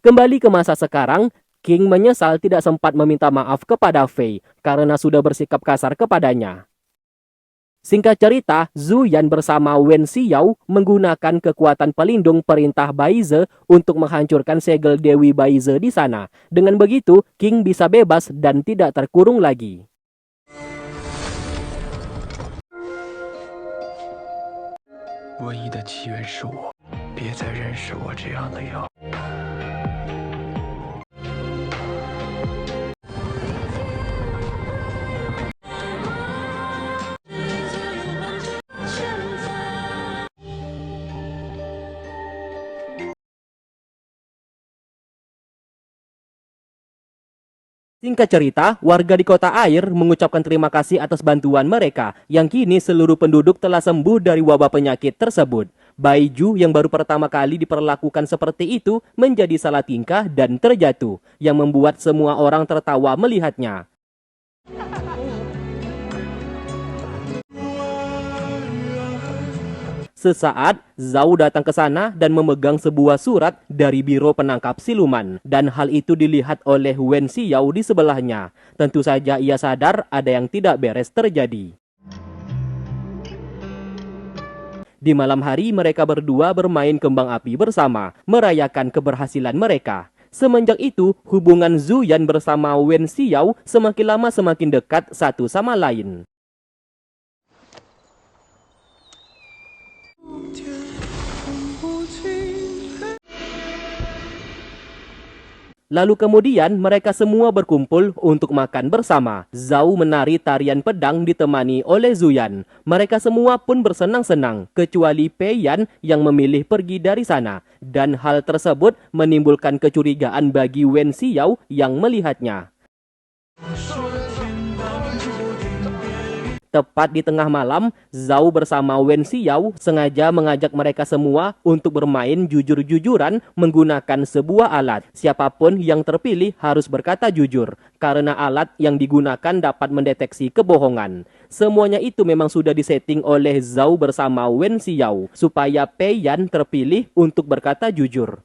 Kembali ke masa sekarang, King menyesal tidak sempat meminta maaf kepada Fei karena sudah bersikap kasar kepadanya. Singkat cerita, Zhu Yan bersama Wen Xiao menggunakan kekuatan pelindung perintah Baize untuk menghancurkan segel Dewi Baize di sana. Dengan begitu, King bisa bebas dan tidak terkurung lagi. Singkat cerita, warga di kota air mengucapkan terima kasih atas bantuan mereka, yang kini seluruh penduduk telah sembuh dari wabah penyakit tersebut. Baiju yang baru pertama kali diperlakukan seperti itu menjadi salah tingkah dan terjatuh, yang membuat semua orang tertawa melihatnya. Sesaat, Zhao datang ke sana dan memegang sebuah surat dari Biro Penangkap Siluman. Dan hal itu dilihat oleh Wen Xiao di sebelahnya. Tentu saja ia sadar ada yang tidak beres terjadi. Di malam hari mereka berdua bermain kembang api bersama, merayakan keberhasilan mereka. Semenjak itu, hubungan Zhu Yan bersama Wen Xiao semakin lama semakin dekat satu sama lain. Lalu kemudian mereka semua berkumpul untuk makan bersama. Zhao menari tarian pedang ditemani oleh Zhu Yan. Mereka semua pun bersenang-senang, kecuali Pei Yan yang memilih pergi dari sana. Dan hal tersebut menimbulkan kecurigaan bagi Wen Xiao yang melihatnya. Tepat di tengah malam, Zhao bersama Wen Xiao sengaja mengajak mereka semua untuk bermain jujur-jujuran menggunakan sebuah alat. Siapapun yang terpilih harus berkata jujur, karena alat yang digunakan dapat mendeteksi kebohongan. Semuanya itu memang sudah disetting oleh Zhao bersama Wen Xiao, supaya Pei Yan terpilih untuk berkata jujur.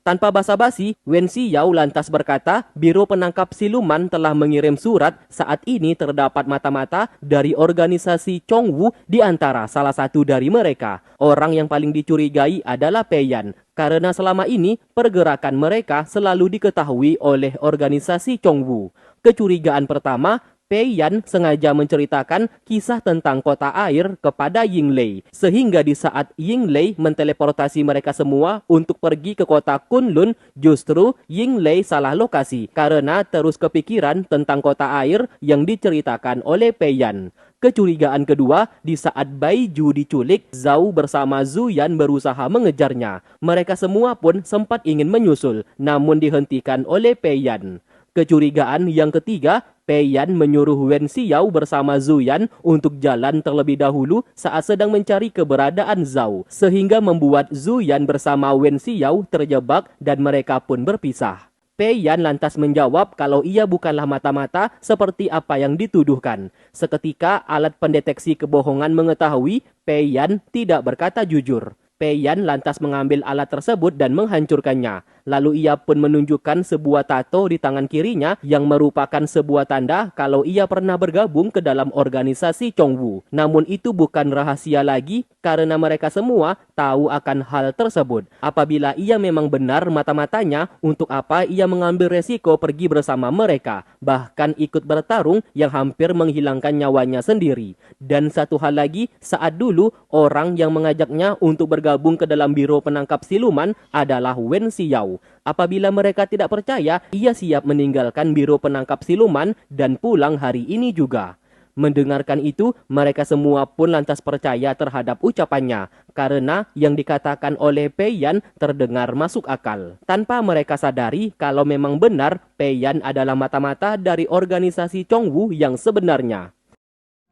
Tanpa basa-basi, Wen Xiao lantas berkata, Biro Penangkap Siluman telah mengirim surat. Saat ini terdapat mata-mata dari organisasi Chongwu di antara salah satu dari mereka. Orang yang paling dicurigai adalah Pei Yan, karena selama ini pergerakan mereka selalu diketahui oleh organisasi Chongwu. Kecurigaan pertama, Pei Yan sengaja menceritakan kisah tentang kota air kepada Yinglei, sehingga di saat Yinglei menteleportasi mereka semua untuk pergi ke kota Kunlun, justru Yinglei salah lokasi karena terus kepikiran tentang kota air yang diceritakan oleh Pei Yan. Kecurigaan kedua, di saat Baiju diculik, Zhao bersama Zhu Yan berusaha mengejarnya. Mereka semua pun sempat ingin menyusul, namun dihentikan oleh Pei Yan. Kecurigaan yang ketiga, Pei Yan menyuruh Wen Xiao bersama Zhu Yan untuk jalan terlebih dahulu saat sedang mencari keberadaan Zhao, sehingga membuat Zhu Yan bersama Wen Xiao terjebak dan mereka pun berpisah. Pei Yan lantas menjawab kalau ia bukanlah mata-mata seperti apa yang dituduhkan. Seketika alat pendeteksi kebohongan mengetahui Pei Yan tidak berkata jujur. Pei Yan lantas mengambil alat tersebut dan menghancurkannya. Lalu ia pun menunjukkan sebuah tato di tangan kirinya yang merupakan sebuah tanda kalau ia pernah bergabung ke dalam organisasi Chongwu. Namun itu bukan rahasia lagi karena mereka semua tahu akan hal tersebut. Apabila ia memang benar mata-matanya, untuk apa ia mengambil resiko pergi bersama mereka, bahkan ikut bertarung yang hampir menghilangkan nyawanya sendiri. Dan satu hal lagi, saat dulu orang yang mengajaknya untuk bergabung ke dalam Biro Penangkap Siluman adalah Wen Xiao. Apabila mereka tidak percaya, ia siap meninggalkan Biro Penangkap Siluman dan pulang hari ini juga. Mendengarkan itu, mereka semua pun lantas percaya terhadap ucapannya, karena yang dikatakan oleh Pei Yan terdengar masuk akal. Tanpa mereka sadari kalau memang benar Pei Yan adalah mata-mata dari organisasi Chongwu yang sebenarnya.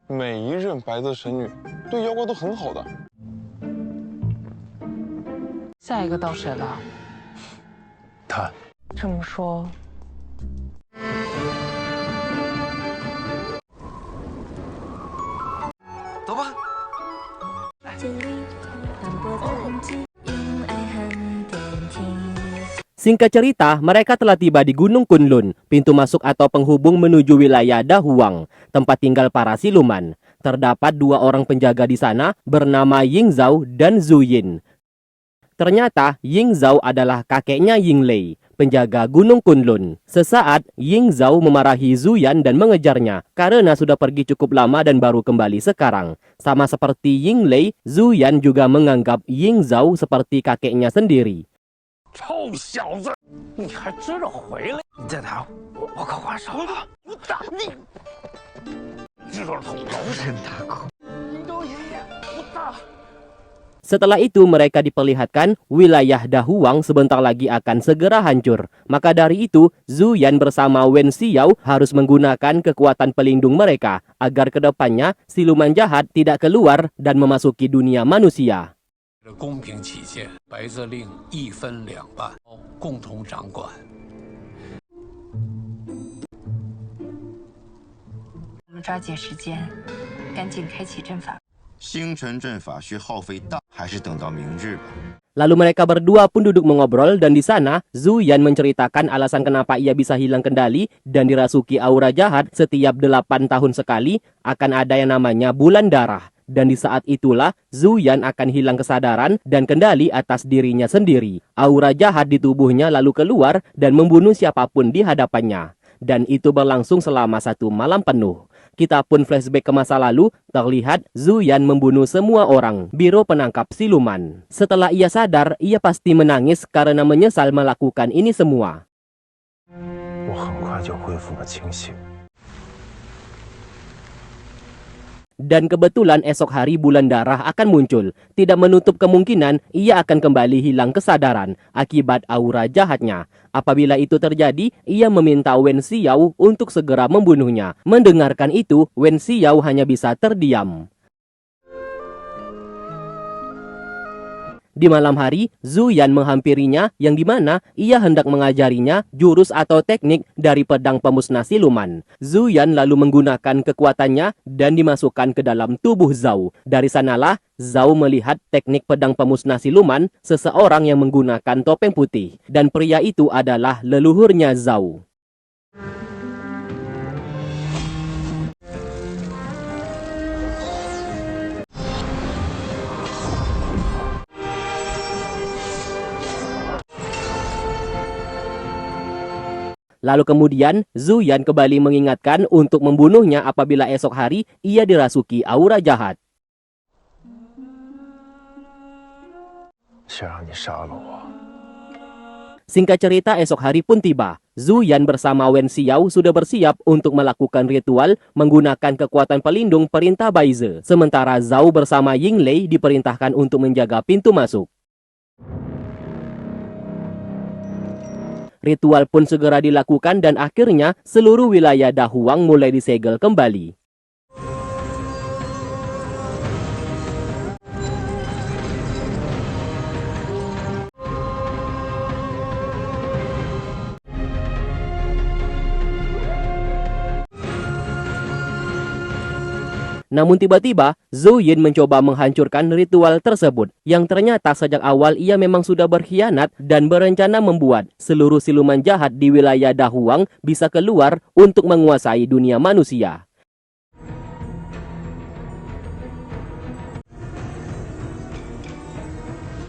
每一任白色神女对妖怪都很好的。下一个到谁了？他这么说，走吧。Singkat cerita, mereka telah tiba di Gunung Kunlun, pintu masuk atau penghubung menuju wilayah Dahuang, tempat tinggal para siluman. Terdapat 2 orang penjaga di sana bernama Ying Zhao dan Zhu Yin. Ternyata Ying Zhao adalah kakeknya Ying Lei, penjaga Gunung Kunlun. Sesaat, Ying Zhao memarahi Zhu Yan dan mengejarnya karena sudah pergi cukup lama dan baru kembali sekarang. Sama seperti Ying Lei, Zhu Yan juga menganggap Ying Zhao seperti kakeknya sendiri. 臭小子，你还知道回来？你再打我可还手了！我打你！知道了，捅刀真大口！你都爷爷，我打！ Setelah itu mereka diperlihatkan wilayah Dahuang sebentar lagi akan segera hancur. Maka dari itu, Zhu Yan bersama Wen Xiao harus menggunakan kekuatan pelindung mereka agar kedepannya siluman jahat tidak keluar dan memasuki dunia manusia. 为了公平起见，白色令一分2半，共同掌管。我们抓紧时间，赶紧开启阵法。星辰阵法需耗费大，还是等到明日吧。 Lalu mereka berdua pun duduk mengobrol dan di sana Zhu Yan menceritakan alasan kenapa ia bisa hilang kendali dan dirasuki aura jahat setiap 8 tahun sekali akan ada yang namanya bulan darah. Dan di saat itulah Zhu Yan akan hilang kesadaran dan kendali atas dirinya sendiri. Aura jahat di tubuhnya lalu keluar dan membunuh siapapun di hadapannya. Dan itu berlangsung selama 1 malam penuh. Kita pun flashback ke masa lalu, terlihat Zhu Yan membunuh semua orang, biro penangkap siluman. Setelah ia sadar, ia pasti menangis karena menyesal melakukan ini semua. 我很快就恢复了清醒。 Dan kebetulan esok hari bulan darah akan muncul. Tidak menutup kemungkinan ia akan kembali hilang kesadaran akibat aura jahatnya. Apabila itu terjadi, ia meminta Wen Xiao untuk segera membunuhnya. Mendengarkan itu, Wen Xiao hanya bisa terdiam. Di malam hari, Zhu Yan menghampirinya yang dimana ia hendak mengajarinya jurus atau teknik dari pedang pemusnah siluman. Zhu Yan lalu menggunakan kekuatannya dan dimasukkan ke dalam tubuh Zhao. Dari sanalah Zhao melihat teknik pedang pemusnah siluman seseorang yang menggunakan topeng putih. Dan pria itu adalah leluhurnya Zhao. Lalu kemudian, Zhu Yan kembali mengingatkan untuk membunuhnya apabila esok hari ia dirasuki aura jahat. 想让你杀了我。 Singkat cerita, esok hari pun tiba. Zhu Yan bersama Wen Xiao sudah bersiap untuk melakukan ritual menggunakan kekuatan pelindung perintah Baize. Sementara Zhao bersama Ying Lei diperintahkan untuk menjaga pintu masuk. Ritual pun segera dilakukan dan akhirnya seluruh wilayah Dahuang mulai disegel kembali. Namun tiba-tiba, Zhu Yin mencoba menghancurkan ritual tersebut, yang ternyata sejak awal ia memang sudah berkhianat dan berencana membuat seluruh siluman jahat di wilayah Dahuang bisa keluar untuk menguasai dunia manusia.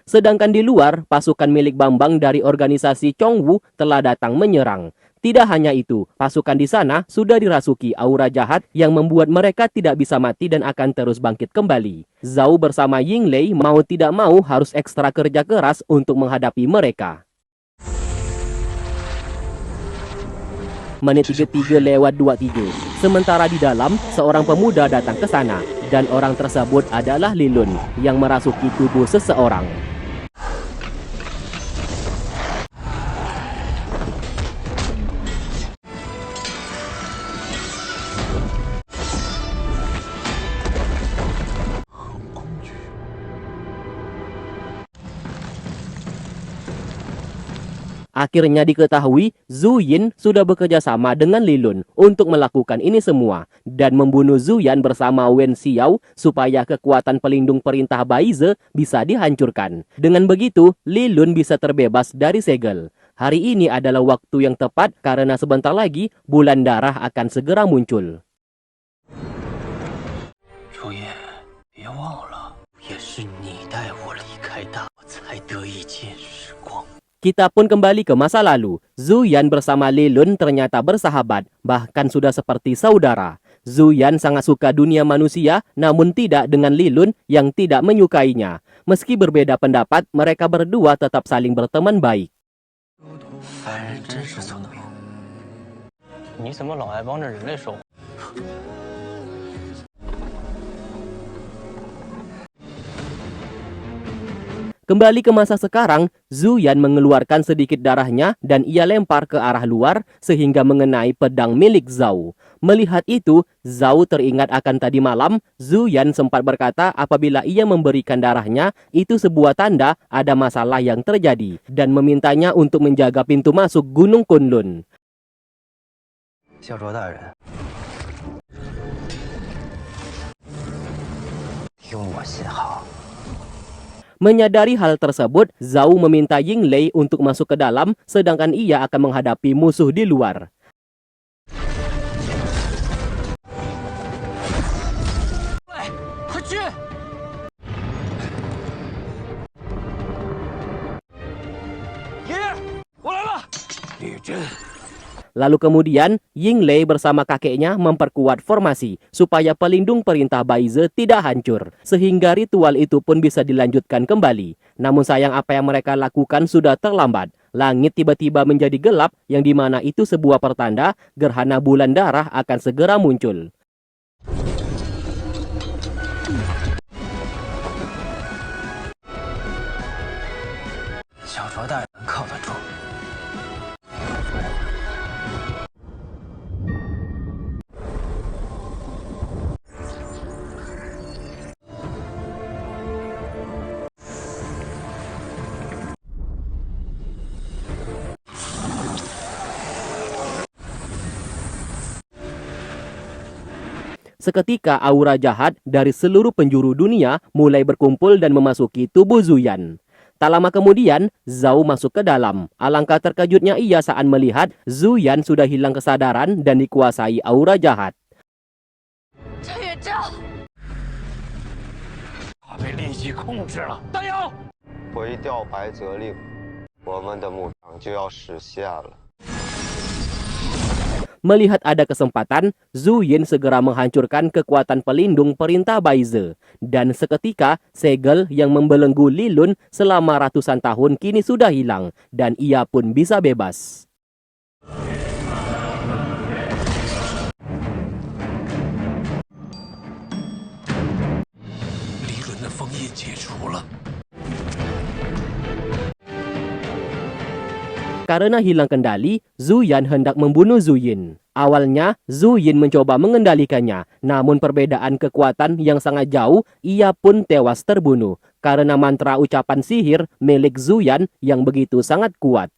Sedangkan di luar, pasukan milik Bambang dari organisasi Chongwu telah datang menyerang. Tidak hanya itu, pasukan di sana sudah dirasuki aura jahat yang membuat mereka tidak bisa mati dan akan terus bangkit kembali. Zhao bersama Ying Lei mau tidak mau harus ekstra kerja keras untuk menghadapi mereka. Menit 33 lewat 23. Sementara di dalam, seorang pemuda datang ke sana dan orang tersebut adalah Li Lun yang merasuki tubuh seseorang. Akhirnya diketahui, Zhu Yin sudah bekerja sama dengan Li Lun untuk melakukan ini semua dan membunuh Zhu Yan bersama Wen Xiao supaya kekuatan pelindung perintah Baize bisa dihancurkan. Dengan begitu, Li Lun bisa terbebas dari segel. Hari ini adalah waktu yang tepat karena sebentar lagi bulan darah akan segera muncul. 如夜，别忘了，也是你带我离开大，我才得以见时光。 Kita pun kembali ke masa lalu. Zhu Yan bersama Li Lun ternyata bersahabat, bahkan sudah seperti saudara. Zhu Yan sangat suka dunia manusia, namun tidak dengan Li Lun yang tidak menyukainya. Meski berbeda pendapat, mereka berdua tetap saling berteman baik. 凡人真是所能有。你怎么老爱帮着人类说话？ Kembali ke masa sekarang, Zhu Yan mengeluarkan sedikit darahnya dan ia lempar ke arah luar sehingga mengenai pedang milik Zhao. Melihat itu, Zhao teringat akan tadi malam, Zhu Yan sempat berkata apabila ia memberikan darahnya, itu sebuah tanda ada masalah yang terjadi dan memintanya untuk menjaga pintu masuk Gunung Kunlun. 小卓大人，听我信号。 Menyadari hal tersebut, Zhao meminta Yinglei untuk masuk ke dalam, sedangkan ia akan menghadapi musuh di luar. Lalu kemudian, Yinglei bersama kakeknya memperkuat formasi supaya pelindung perintah Baize tidak hancur, sehingga ritual itu pun bisa dilanjutkan kembali. Namun sayang apa yang mereka lakukan sudah terlambat. Langit tiba-tiba menjadi gelap, yang dimana itu sebuah pertanda gerhana bulan darah akan segera muncul. 小卓大人靠得住。 Seketika aura jahat dari seluruh penjuru dunia mulai berkumpul dan memasuki tubuh Zhu Yan. Tak lama kemudian, Zhao masuk ke dalam. Alangkah terkejutnya ia saat melihat Zhu Yan sudah hilang kesadaran dan dikuasai aura jahat. 陈月照，他被戾气控制了，丹瑶。回调白泽令，我们的梦想就要实现了。 Melihat ada kesempatan, Zhu Yin segera menghancurkan kekuatan pelindung perintah Baize. Dan seketika, segel yang membelenggu Li Lun selama ratusan tahun kini sudah hilang, dan ia pun bisa bebas. Li Lun的封印解除了。 Karena hilang kendali, Zhu Yan hendak membunuh Zhu Yin. Awalnya, Zhu Yin mencoba mengendalikannya, namun perbedaan kekuatan yang sangat jauh, ia pun tewas terbunuh karena mantra ucapan sihir milik Zhu Yan yang begitu sangat kuat.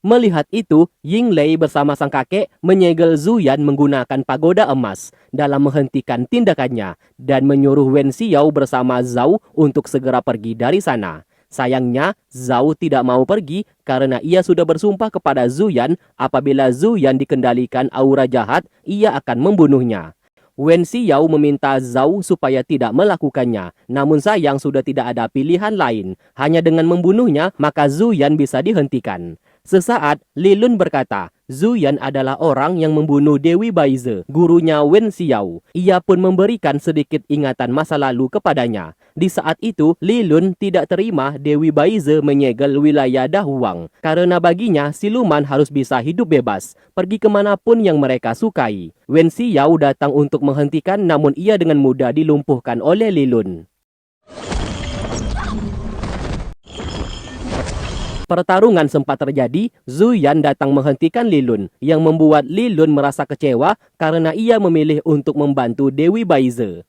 Melihat itu, Yinglei bersama sang kakek menyegel Zhu Yan menggunakan pagoda emas dalam menghentikan tindakannya dan menyuruh Wen Xiao bersama Zhao untuk segera pergi dari sana. Sayangnya, Zhao tidak mau pergi karena ia sudah bersumpah kepada Zhu Yan apabila Zhu Yan dikendalikan aura jahat, ia akan membunuhnya. Wen Xiao meminta Zhao supaya tidak melakukannya, namun sayang sudah tidak ada pilihan lain. Hanya dengan membunuhnya, maka Zhu Yan bisa dihentikan. Sesaat, Li Lun berkata, Zhu Yan adalah orang yang membunuh Dewi Baize, gurunya Wen Xiao. Ia pun memberikan sedikit ingatan masa lalu kepadanya. Di saat itu, Li Lun tidak terima Dewi Baize menyegel wilayah Dahuang. Karena baginya, siluman harus bisa hidup bebas, pergi kemanapun yang mereka sukai. Wen Xiao datang untuk menghentikan, namun ia dengan mudah dilumpuhkan oleh Li Lun. Pertarungan sempat terjadi, Zhu Yan datang menghentikan Li Lun, yang membuat Li Lun merasa kecewa karena ia memilih untuk membantu Dewi Baize.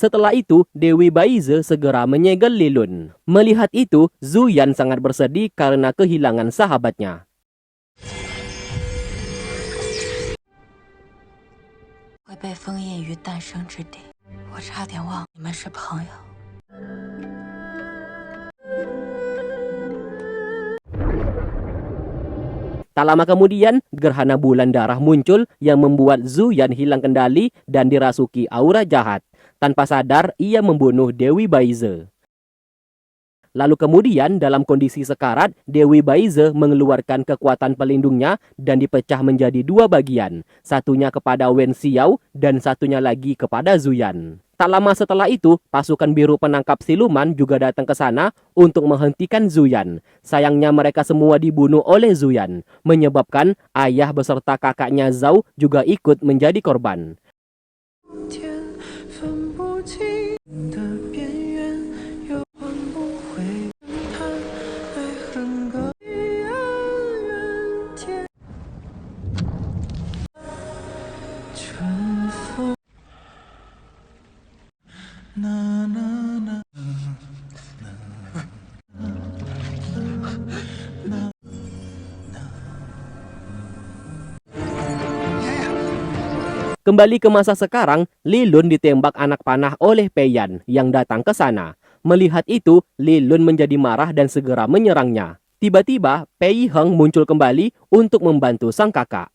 Setelah itu, Dewi Baize segera menyegel Lilun. Melihat itu, Zhu Yan sangat bersedih karena kehilangan sahabatnya. 会被封印于诞生之地，我差点忘了你们是朋友。 Tak lama kemudian, gerhana bulan darah muncul yang membuat Zhu Yan hilang kendali dan dirasuki aura jahat. Tanpa sadar, ia membunuh Dewi Baize. Lalu kemudian, dalam kondisi sekarat, Dewi Baize mengeluarkan kekuatan pelindungnya dan dipecah menjadi dua bagian. Satunya kepada Wen Xiao dan satunya lagi kepada Zhu Yan. Tak lama setelah itu, pasukan biru penangkap siluman juga datang ke sana untuk menghentikan Zhu Yan. Sayangnya mereka semua dibunuh oleh Zhu Yan, menyebabkan ayah beserta kakaknya Zhao juga ikut menjadi korban. Kembali ke masa sekarang, Lilun ditembak anak panah oleh Pei Yan yang datang ke sana. Melihat itu, Lilun menjadi marah dan segera menyerangnya. Tiba-tiba, Pei Heng muncul kembali untuk membantu sang kakak.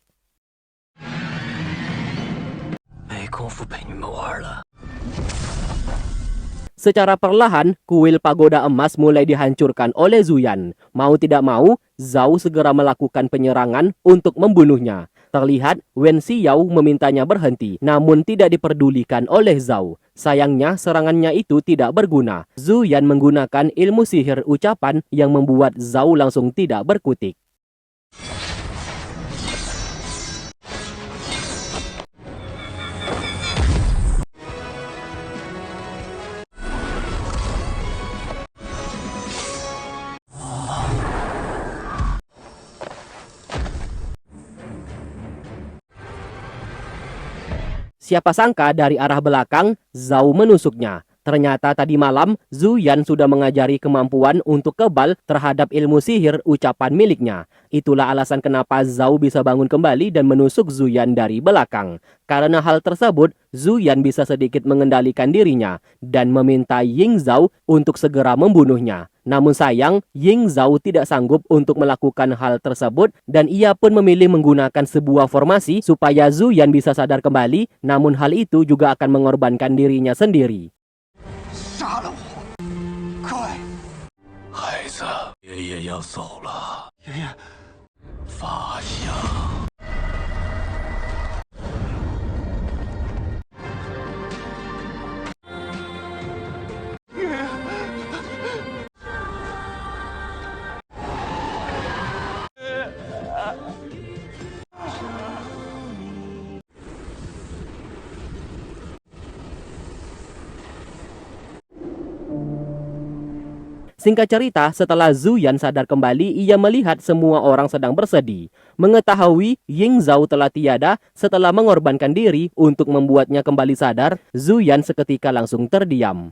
Secara perlahan, kuil pagoda emas mulai dihancurkan oleh Zhu Yan. Mau tidak mau, Zhao segera melakukan penyerangan untuk membunuhnya. Terlihat Wen Xiao memintanya berhenti, namun tidak diperdulikan oleh Zhao. Sayangnya serangannya itu tidak berguna. Zhu Yan menggunakan ilmu sihir ucapan yang membuat Zhao langsung tidak berkutik. Siapa sangka dari arah belakang, Zhao menusuknya. Ternyata tadi malam, Zhu Yan sudah mengajari kemampuan untuk kebal terhadap ilmu sihir ucapan miliknya. Itulah alasan kenapa Zhao bisa bangun kembali dan menusuk Zhu Yan dari belakang. Karena hal tersebut, Zhu Yan bisa sedikit mengendalikan dirinya dan meminta Ying Zhao untuk segera membunuhnya. Namun sayang, Ying Zhao tidak sanggup untuk melakukan hal tersebut dan ia pun memilih menggunakan sebuah formasi supaya Zhu Yan bisa sadar kembali, namun hal itu juga akan mengorbankan dirinya sendiri. 杀了我！快！孩子，爷爷要走了。爷爷，发香。 Singkat cerita, setelah Zhu Yan sadar kembali, ia melihat semua orang sedang bersedih. Mengetahui Ying Zhao telah tiada setelah mengorbankan diri untuk membuatnya kembali sadar, Zhu Yan seketika langsung terdiam.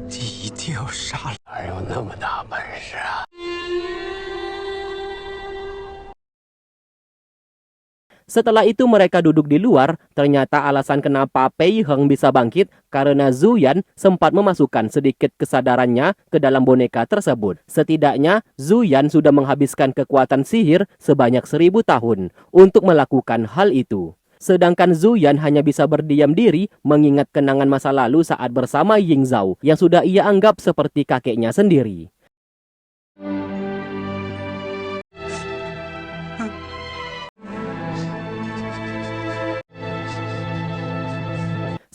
你一定要杀了！ 哪有那么大本事啊？ Setelah itu mereka duduk di luar. Ternyata alasan kenapa Pei Heng bisa bangkit karena Zhu Yan sempat memasukkan sedikit kesadarannya ke dalam boneka tersebut. Setidaknya Zhu Yan sudah menghabiskan kekuatan sihir sebanyak 1000 tahun untuk melakukan hal itu. Sedangkan Zhu Yan hanya bisa berdiam diri mengingat kenangan masa lalu saat bersama Ying Zhao yang sudah ia anggap seperti kakeknya sendiri.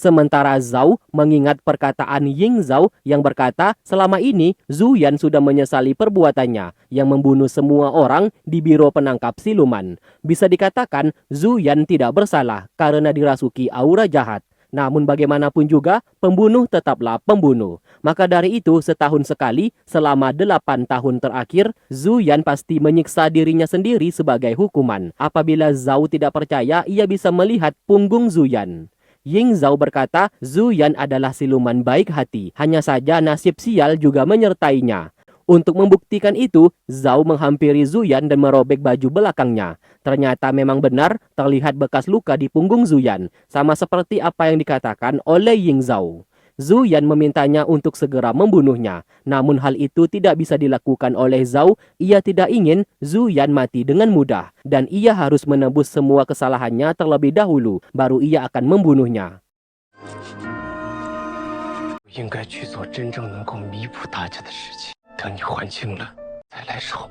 Sementara Zhao mengingat perkataan Ying Zhao yang berkata selama ini Zhu Yan sudah menyesali perbuatannya yang membunuh semua orang di biro penangkap siluman. Bisa dikatakan Zhu Yan tidak bersalah karena dirasuki aura jahat. Namun bagaimanapun juga, pembunuh tetaplah pembunuh. Maka dari itu, setahun sekali, selama 8 tahun terakhir, Zhu Yan pasti menyiksa dirinya sendiri sebagai hukuman. Apabila Zhao tidak percaya, ia bisa melihat punggung Zhu Yan. Ying Zhao berkata, Zhu Yan adalah siluman baik hati. Hanya saja nasib sial juga menyertainya. Untuk membuktikan itu, Zhao menghampiri Zhu Yan dan merobek baju belakangnya. Ternyata memang benar terlihat bekas luka di punggung Zhu Yan, sama seperti apa yang dikatakan oleh Ying Zhao. Zhu Yan memintanya untuk segera membunuhnya. Namun hal itu tidak bisa dilakukan oleh Zhao. Ia tidak ingin Zhu Yan mati dengan mudah. Dan ia harus menebus semua kesalahannya terlebih dahulu, baru ia akan membunuhnya. 应该去做真正能够弥补大家的事情。等你还清了，再来找。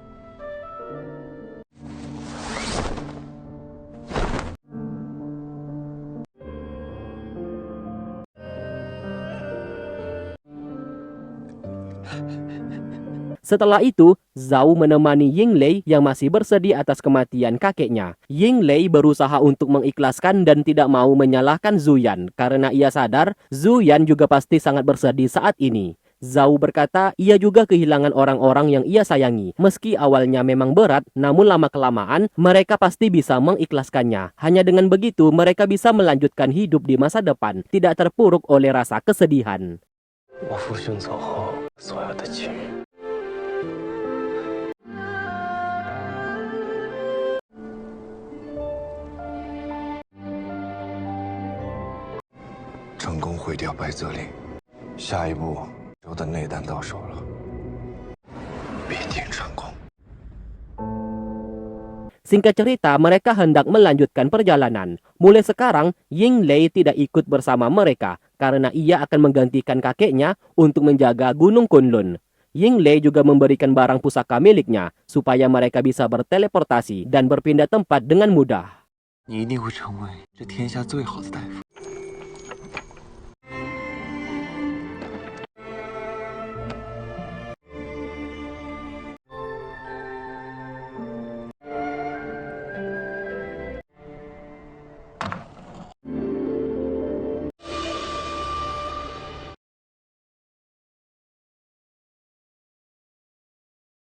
Setelah itu, Zhao menemani Yinglei yang masih bersedih atas kematian kakeknya. Yinglei berusaha untuk mengikhlaskan dan tidak mau menyalahkan Zhu Yan karena ia sadar Zhu Yan juga pasti sangat bersedih saat ini. Zhao berkata ia juga kehilangan orang-orang yang ia sayangi. Meski awalnya memang berat, namun lama-kelamaan mereka pasti bisa mengikhlaskannya. Hanya dengan begitu mereka bisa melanjutkan hidup di masa depan, tidak terpuruk oleh rasa kesedihan. 我父兄走后，所有的亲人。成功毁掉白泽令，下一步周的内丹到手了，必定成功。 Singkat cerita, mereka hendak melanjutkan perjalanan. Mulai sekarang, Yinglei tidak ikut bersama mereka karena ia akan menggantikan kakeknya untuk menjaga Gunung Kunlun. Yinglei juga memberikan barang pusaka miliknya supaya mereka bisa berteleportasi dan berpindah tempat dengan mudah. 你一定会成为这天下最好的大夫。